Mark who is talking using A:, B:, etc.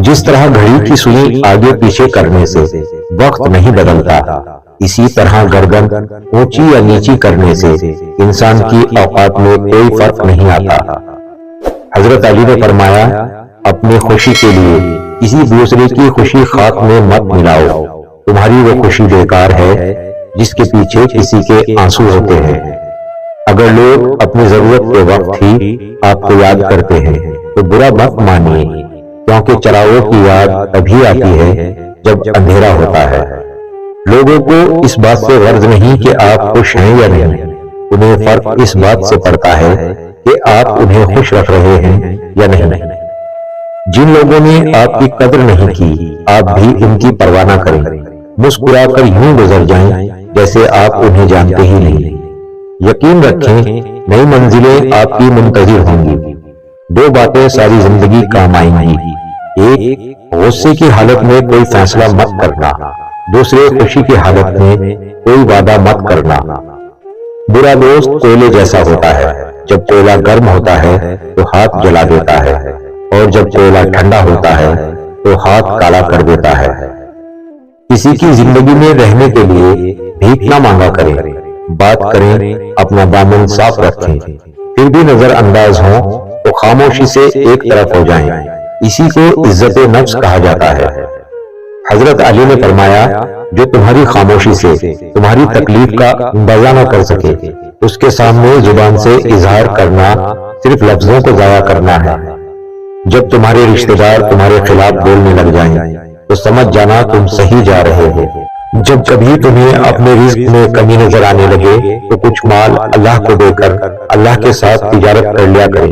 A: جس طرح گھڑی کی سوئی آگے پیچھے کرنے سے وقت نہیں بدلتا، اسی طرح گردن اونچی یا نیچی کرنے سے انسان کی اوقات میں کوئی فرق نہیں آتا۔ حضرت علی نے فرمایا، اپنی خوشی کے لیے کسی دوسرے کی خوشی خاک میں مت ملاؤ، تمہاری وہ خوشی بیکار ہے جس کے پیچھے کسی کے آنسو ہوتے ہیں۔ اگر لوگ اپنی ضرورت کے وقت ہی آپ کو یاد کرتے ہیں تو برا مت مانیے، کیونکہ چراغوں کی یاد ابھی آتی ہے جب اندھیرا ہوتا ہے۔ لوگوں کو اس بات سے غرض نہیں کہ آپ خوش ہیں یا نہیں، انہیں فرق اس بات سے پڑتا ہے کہ آپ انہیں خوش رکھ رہے ہیں یا نہیں۔ جن لوگوں نے آپ کی قدر نہیں کی، آپ بھی ان کی پرواہ نہ کریں، مسکرا کر یوں گزر جائیں جیسے آپ انہیں جانتے ہی نہیں۔ یقین رکھیں، نئی منزلیں آپ کی منتظر ہوں گی۔ دو باتیں ساری زندگی کام آئیں گی، ایک غصے کی حالت میں کوئی فیصلہ مت کرنا، دوسرے خوشی کی حالت میں کوئی وعدہ مت کرنا۔ برا دوست کوئلے جیسا ہوتا ہے، جب کوئلہ گرم ہوتا ہے تو ہاتھ جلا دیتا ہے، اور جب کوئلہ ٹھنڈا ہوتا ہے تو ہاتھ کالا کر دیتا ہے۔ کسی کی زندگی میں رہنے کے لیے بھیک نہ مانگا کریں، بات کریں، اپنا دامن صاف رکھیں، پھر بھی نظر انداز ہوں تو خاموشی سے ایک طرف ہو جائیں، اسی کو عزت نفس کہا جاتا ہے۔ حضرت علی نے فرمایا، جو تمہاری خاموشی سے تمہاری تکلیف کا اندازہ نہ کر سکے، اس کے سامنے زبان سے اظہار کرنا صرف لفظوں کو ضائع کرنا ہے۔ جب تمہارے رشتہ دار تمہارے خلاف بولنے لگ جائیں تو سمجھ جانا تم صحیح جا رہے ہو۔ جب کبھی تمہیں اپنے رزق میں کمی نظر آنے لگے تو کچھ مال اللہ کو دے کر اللہ کے ساتھ تجارت کر لیا کرے۔